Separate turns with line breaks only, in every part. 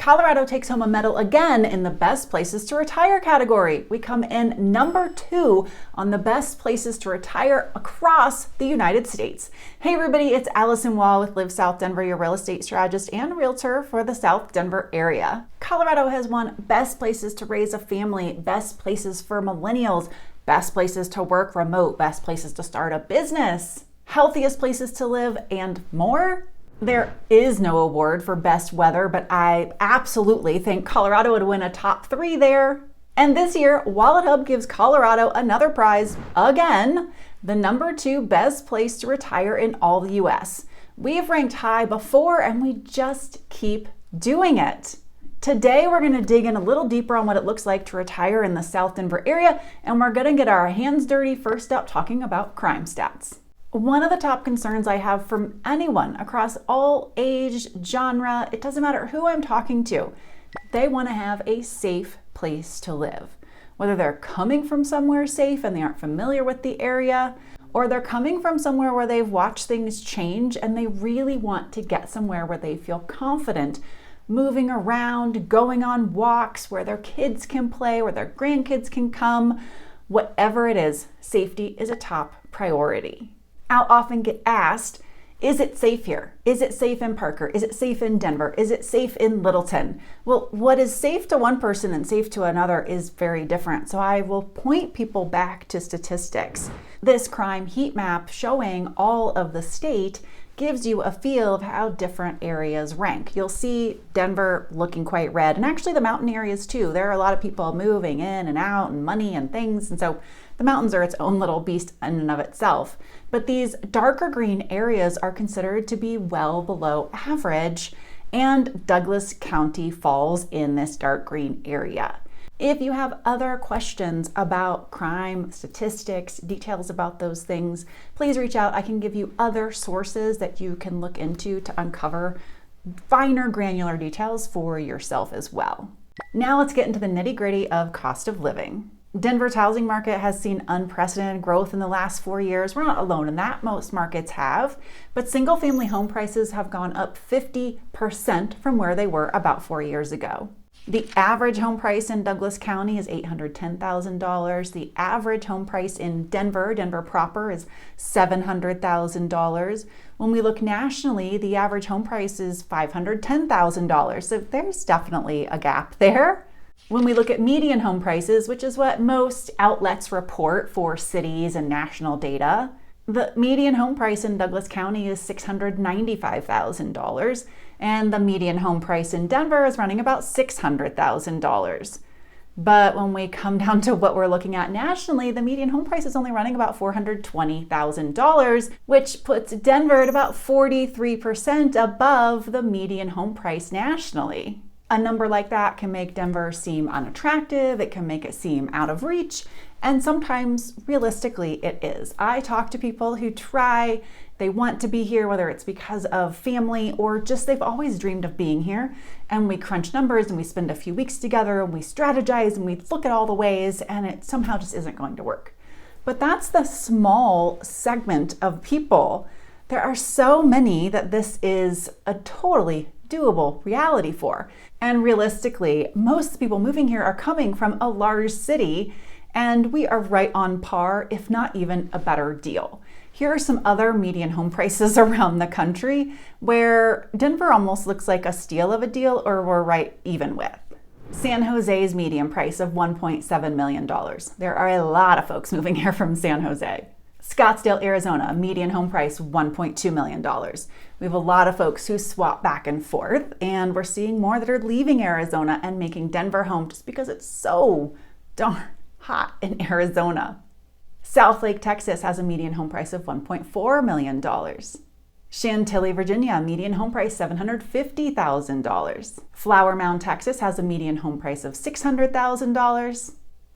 Colorado takes home a medal again in the best places to retire category. We come in number 2 on the best places to retire across the United States. Hey everybody, it's Alyson with Live South Denver, your real estate strategist and realtor for the South Denver area. Colorado has won best places to raise a family, best places for millennials, best places to work remote, best places to start a business, healthiest places to live, and more. There is no award for best weather, but I absolutely think Colorado would win a top 3 there. And this year, Wallet Hub gives Colorado another prize again, the number 2 best place to retire in all the US. We have ranked high before and we just keep doing it. Today, we're going to dig in a little deeper on what it looks like to retire in the South Denver area, and we're going to get our hands dirty first up talking about crime stats. One of the top concerns I have from anyone across all age, genre, it doesn't matter who I'm talking to, they want to have a safe place to live. Whether they're coming from somewhere safe and they aren't familiar with the area, or they're coming from somewhere where they've watched things change and they really want to get somewhere where they feel confident moving around, going on walks, where their kids can play, where their grandkids can come. Whatever it is, safety is a top priority. I'll often get asked, is it safe here? Is it safe in Parker? Is it safe in Denver? Is it safe in Littleton? Well, what is safe to one person and safe to another is very different. So I will point people back to statistics. This crime heat map showing all of the state gives you a feel of how different areas rank. You'll see Denver looking quite red, and actually the mountain areas too. There are a lot of people moving in and out and money and things, and so the mountains are its own little beast in and of itself. But these darker green areas are considered to be well below average, and Douglas County falls in this dark green area. If you have other questions about crime, statistics, details about those things, please reach out. I can give you other sources that you can look into to uncover finer granular details for yourself as well. Now let's get into the nitty-gritty of cost of living. Denver's housing market has seen unprecedented growth in the last 4 years. We're not alone in that, most markets have, but single-family home prices have gone up 50% from where they were about 4 years ago. The average home price in Douglas County is $810,000. The average home price in Denver proper, is $700,000. When we look nationally, the average home price is $510,000. So there's definitely a gap there. When we look at median home prices, which is what most outlets report for cities and national data, the median home price in Douglas County is $695,000, and the median home price in Denver is running about $600,000. But when we come down to what we're looking at nationally, the median home price is only running about $420,000, which puts Denver at about 43% above the median home price nationally. A number like that can make Denver seem unattractive, it can make it seem out of reach, and sometimes realistically it is. I talk to people who they want to be here, whether it's because of family or just they've always dreamed of being here, and we crunch numbers and we spend a few weeks together and we strategize and we look at all the ways, and it somehow just isn't going to work. But that's the small segment of people. There are so many that this is a totally doable reality for. And realistically, most people moving here are coming from a large city, and we are right on par, if not even a better deal. Here are some other median home prices around the country where Denver almost looks like a steal of a deal, or we're right even with. San Jose's median price of $1.7 million. There are a lot of folks moving here from San Jose. Scottsdale, Arizona, median home price $1.2 million. We have a lot of folks who swap back and forth, and we're seeing more that are leaving Arizona and making Denver home just because it's so darn hot in Arizona. Southlake, Texas has a median home price of $1.4 million. Chantilly, Virginia, median home price $750,000. Flower Mound, Texas has a median home price of $600,000.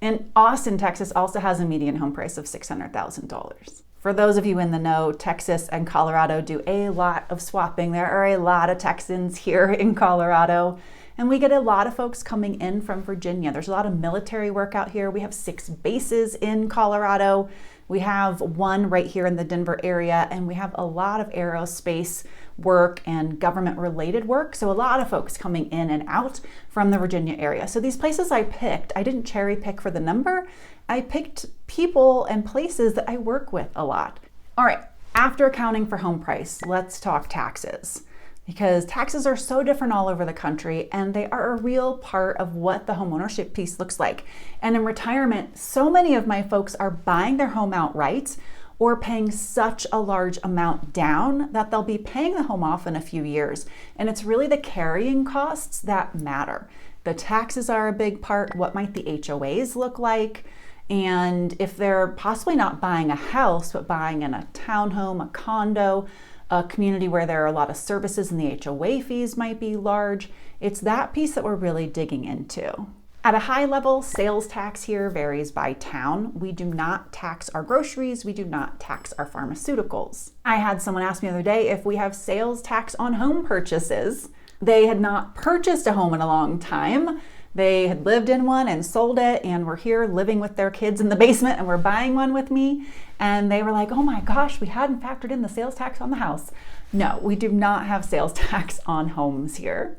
And Austin, Texas also has a median home price of $600,000. For those of you in the know, Texas and Colorado do a lot of swapping. There are a lot of Texans here in Colorado, and we get a lot of folks coming in from Virginia. There's a lot of military work out here. We have 6 bases in Colorado. We have one right here in the Denver area, and we have a lot of aerospace work and government related work. So a lot of folks coming in and out from the Virginia area. So these places I picked, I didn't cherry pick for the number. I picked people and places that I work with a lot. All right, after accounting for home price, let's talk taxes. Because taxes are so different all over the country and they are a real part of what the homeownership piece looks like. And in retirement, so many of my folks are buying their home outright or paying such a large amount down that they'll be paying the home off in a few years. And it's really the carrying costs that matter. The taxes are a big part. What might the HOAs look like? And if they're possibly not buying a house, but buying in a townhome, a condo, a community where there are a lot of services and the HOA fees might be large, it's that piece that we're really digging into. At a high level, sales tax here varies by town. We do not tax our groceries. We do not tax our pharmaceuticals. I had someone ask me the other day if we have sales tax on home purchases. They had not purchased a home in a long time. They had lived in one and sold it and were here living with their kids in the basement and were buying one with me. And they were like, oh my gosh, we hadn't factored in the sales tax on the house. No, we do not have sales tax on homes here.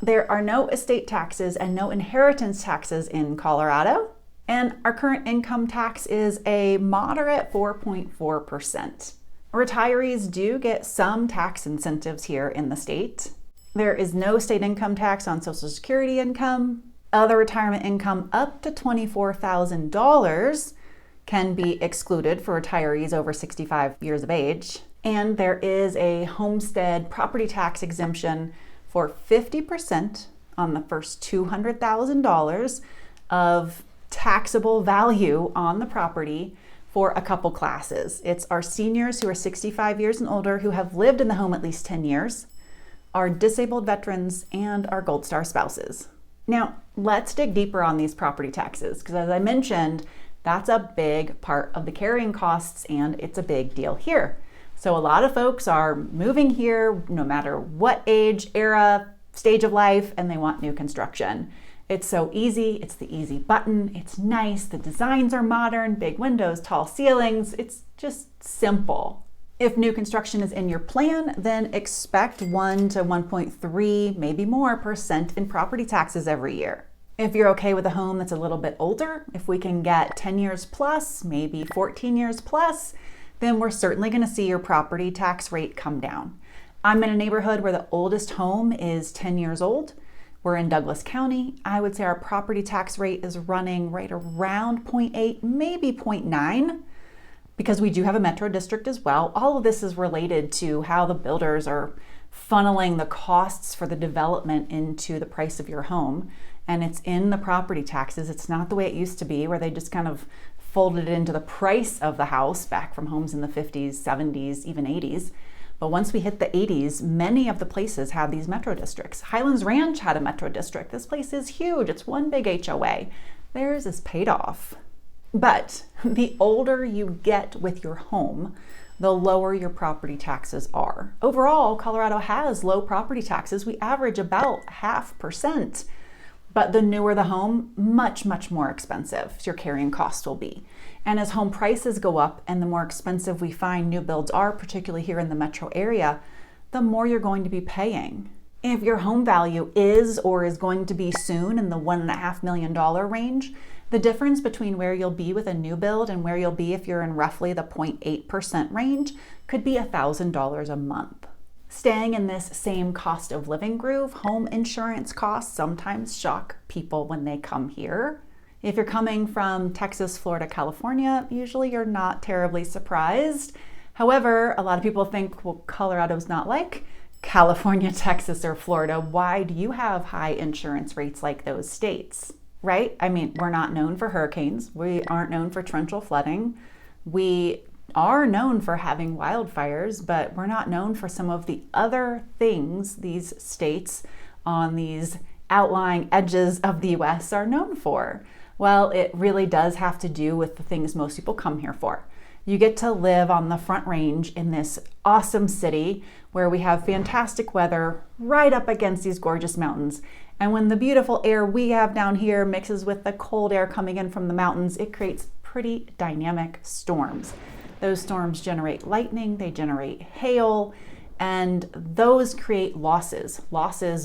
There are no estate taxes and no inheritance taxes in Colorado. And our current income tax is a moderate 4.4%. Retirees do get some tax incentives here in the state. There is no state income tax on Social Security income. Other retirement income up to $24,000 can be excluded for retirees over 65 years of age. And there is a homestead property tax exemption for 50% on the first $200,000 of taxable value on the property for a couple classes. It's our seniors who are 65 years and older who have lived in the home at least 10 years, our disabled veterans, and our Gold Star spouses. Now, let's dig deeper on these property taxes, because as I mentioned, that's a big part of the carrying costs and it's a big deal here. So a lot of folks are moving here no matter what age, era, stage of life, and they want new construction. It's so easy, it's the easy button, it's nice, the designs are modern, big windows, tall ceilings, it's just simple. If new construction is in your plan, then expect 1 to 1.3, maybe more % in property taxes every year. If you're okay with a home that's a little bit older, if we can get 10 years plus, maybe 14 years plus, then we're certainly going to see your property tax rate come down. I'm in a neighborhood where the oldest home is 10 years old. We're in Douglas County. I would say our property tax rate is running right around 0.8, maybe 0.9. Because we do have a metro district as well. All of this is related to how the builders are funneling the costs for the development into the price of your home. And it's in the property taxes. It's not the way it used to be, where they just kind of folded it into the price of the house back from homes in the 50s, 70s, even 80s. But once we hit the 80s, many of the places had these metro districts. Highlands Ranch had a metro district. This place is huge. It's one big HOA. Theirs is paid off. But the older you get with your home, the lower your property taxes are. Overall, Colorado has low property taxes. We average about 0.5%. But the newer the home, much, much more expensive your carrying cost will be. And as home prices go up and the more expensive we find new builds are, particularly here in the metro area, the more you're going to be paying. If your home value is or is going to be soon in the $1.5 million range, the difference between where you'll be with a new build and where you'll be if you're in roughly the 0.8% range could be $1,000 a month. Staying in this same cost of living groove, home insurance costs sometimes shock people when they come here. If you're coming from Texas, Florida, California, usually you're not terribly surprised. However, a lot of people think, well, Colorado's not like California, Texas, or Florida. Why do you have high insurance rates like those states? Right? I mean, we're not known for hurricanes. We aren't known for torrential flooding. We are known for having wildfires, but we're not known for some of the other things these states on these outlying edges of the US are known for. Well, it really does have to do with the things most people come here for. You get to live on the Front Range in this awesome city where we have fantastic weather right up against these gorgeous mountains. And when the beautiful air we have down here mixes with the cold air coming in from the mountains, it creates pretty dynamic storms. Those storms generate lightning, they generate hail, and those create losses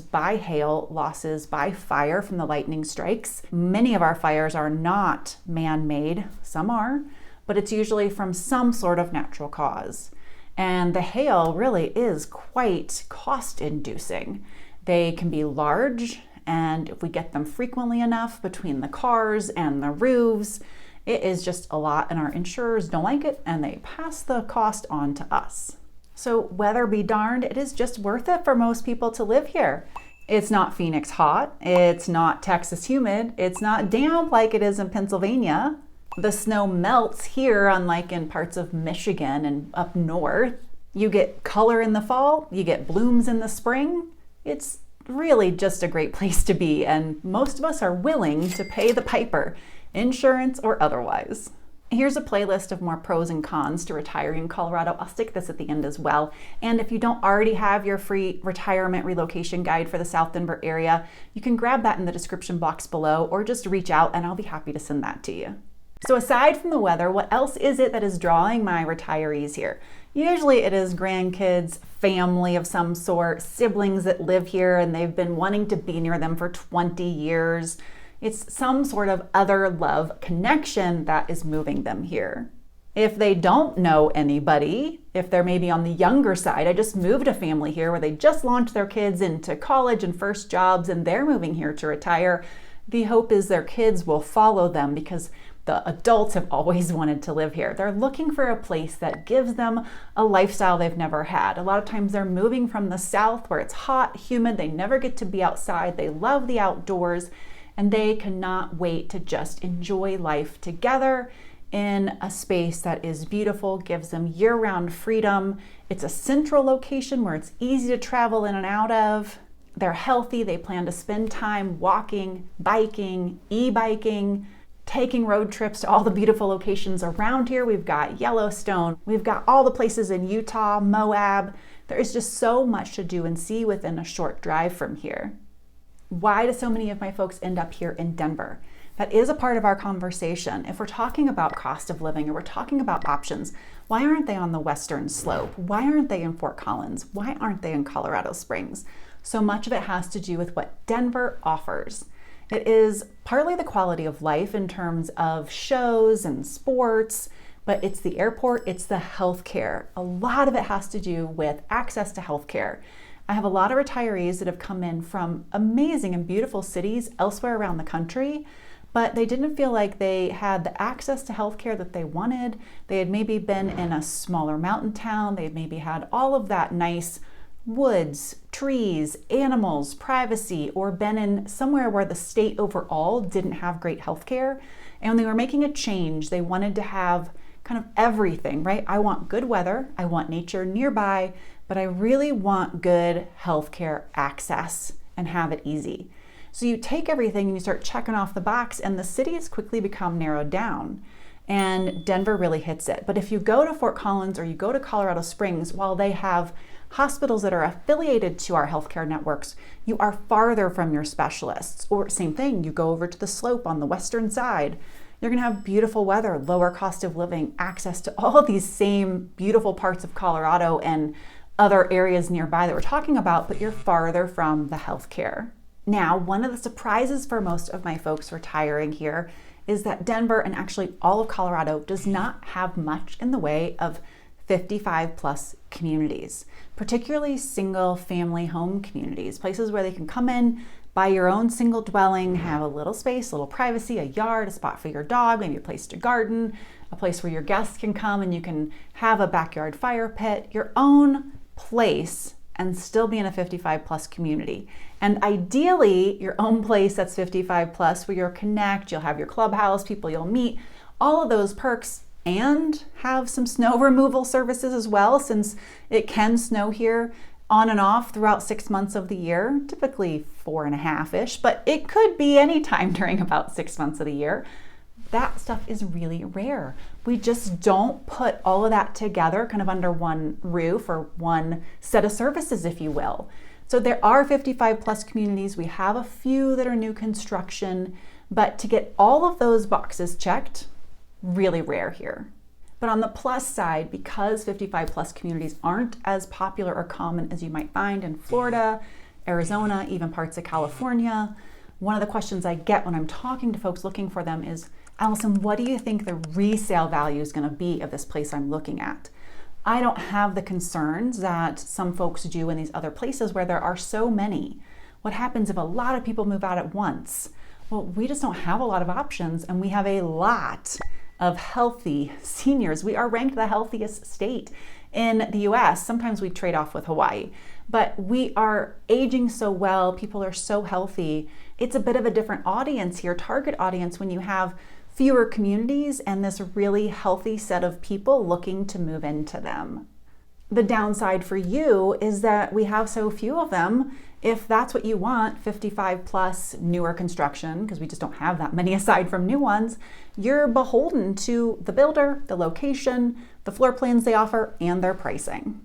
by hail, losses by fire from the lightning strikes. Many of our fires are not man-made, some are, but it's usually from some sort of natural cause. And the hail really is quite cost-inducing. They can be large, and if we get them frequently enough between the cars and the roofs, it is just a lot, and our insurers don't like it, and they pass the cost on to us. So weather be darned, it is just worth it for most people to live here. It's not Phoenix hot, it's not Texas humid, it's not damp like it is in Pennsylvania. The snow melts here, unlike in parts of Michigan and up north. You get color in the fall, you get blooms in the spring. It's really just a great place to be, and most of us are willing to pay the piper, insurance or otherwise. Here's a playlist of more pros and cons to retiring in Colorado. I'll stick this at the end as well. And if you don't already have your free retirement relocation guide for the South Denver area, you can grab that in the description box below, or just reach out and I'll be happy to send that to you. So aside from the weather, what else is it that is drawing my retirees here? Usually it is grandkids, family of some sort, siblings that live here and they've been wanting to be near them for 20 years. It's some sort of other love connection that is moving them here. If they don't know anybody, if they're maybe on the younger side, I just moved a family here where they just launched their kids into college and first jobs and they're moving here to retire, the hope is their kids will follow them because the adults have always wanted to live here. They're looking for a place that gives them a lifestyle they've never had. A lot of times they're moving from the south where it's hot, humid, they never get to be outside, they love the outdoors, and they cannot wait to just enjoy life together in a space that is beautiful, gives them year-round freedom. It's a central location where it's easy to travel in and out of. They're healthy, they plan to spend time walking, biking, e-biking, taking road trips to all the beautiful locations around here. We've got Yellowstone, we've got all the places in Utah, Moab. There is just so much to do and see within a short drive from here. Why do so many of my folks end up here in Denver? That is a part of our conversation. If we're talking about cost of living or we're talking about options, why aren't they on the western slope? Why aren't they in Fort Collins? Why aren't they in Colorado Springs? So much of it has to do with what Denver offers. It is partly the quality of life in terms of shows and sports, but it's the airport, it's the healthcare. A lot of it has to do with access to healthcare. I have a lot of retirees that have come in from amazing and beautiful cities elsewhere around the country, but they didn't feel like they had the access to healthcare that they wanted. They had maybe been in a smaller mountain town. They had maybe had all of that nice woods, trees, animals, privacy, or been in somewhere where the state overall didn't have great healthcare. And when they were making a change, they wanted to have kind of everything, right? I want good weather, I want nature nearby, but I really want good healthcare access and have it easy. So you take everything and you start checking off the box, and the cities quickly become narrowed down. And Denver really hits it. But if you go to Fort Collins or you go to Colorado Springs, while they have hospitals that are affiliated to our healthcare networks, you are farther from your specialists. Or same thing, you go over to the slope on the western side, you're gonna have beautiful weather, lower cost of living, access to all of these same beautiful parts of Colorado and other areas nearby that we're talking about, but you're farther from the healthcare. Now, one of the surprises for most of my folks retiring here is that Denver, and actually all of Colorado, does not have much in the way of 55 plus communities, particularly single family home communities, places where they can come in, buy your own single dwelling, have a little space, a little privacy, a yard, a spot for your dog, maybe a place to garden, a place where your guests can come and you can have a backyard fire pit, your own place, and still be in a 55 plus community. And ideally, your own place that's 55 plus, where you'll connect, you'll have your clubhouse, people you'll meet, all of those perks, and have some snow removal services as well, since it can snow here on and off throughout 6 months of the year, typically 4.5-ish, but it could be any time during about 6 months of the year. That stuff is really rare. We just don't put all of that together kind of under one roof or one set of services, if you will. So there are 55 plus communities. We have a few that are new construction, but to get all of those boxes checked, really rare here. But on the plus side, because 55 plus communities aren't as popular or common as you might find in Florida, Arizona, even parts of California, one of the questions I get when I'm talking to folks looking for them is, Alyson, what do you think the resale value is going to be of this place I'm looking at? I don't have the concerns that some folks do in these other places where there are so many. What happens if a lot of people move out at once? Well, we just don't have a lot of options, and we have a lot of healthy seniors. We are ranked the healthiest state in the US. Sometimes we trade off with Hawaii, but we are aging so well. People are so healthy. It's a bit of a different audience here, target audience, when you have fewer communities and this really healthy set of people looking to move into them. The downside for you is that we have so few of them. If that's what you want, 55 plus newer construction, because we just don't have that many aside from new ones, you're beholden to the builder, the location, the floor plans they offer, and their pricing.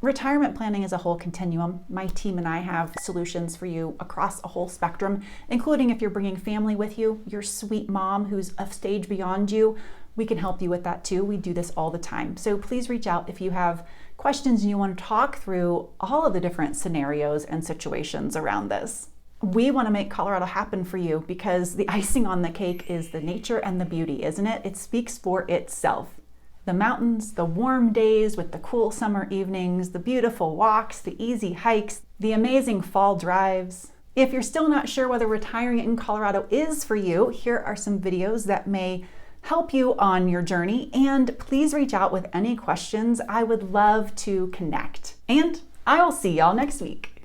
Retirement planning is a whole continuum. My team and I have solutions for you across a whole spectrum, including if you're bringing family with you, your sweet mom who's a stage beyond you, we can help you with that too. We do this all the time. So please reach out if you have questions and you want to talk through all of the different scenarios and situations around this. We want to make Colorado happen for you because the icing on the cake is the nature and the beauty, isn't it? It speaks for itself. The mountains, the warm days with the cool summer evenings, the beautiful walks, the easy hikes, the amazing fall drives. If you're still not sure whether retiring in Colorado is for you, here are some videos that may help you on your journey, and please reach out with any questions. I would love to connect. And I will see y'all next week.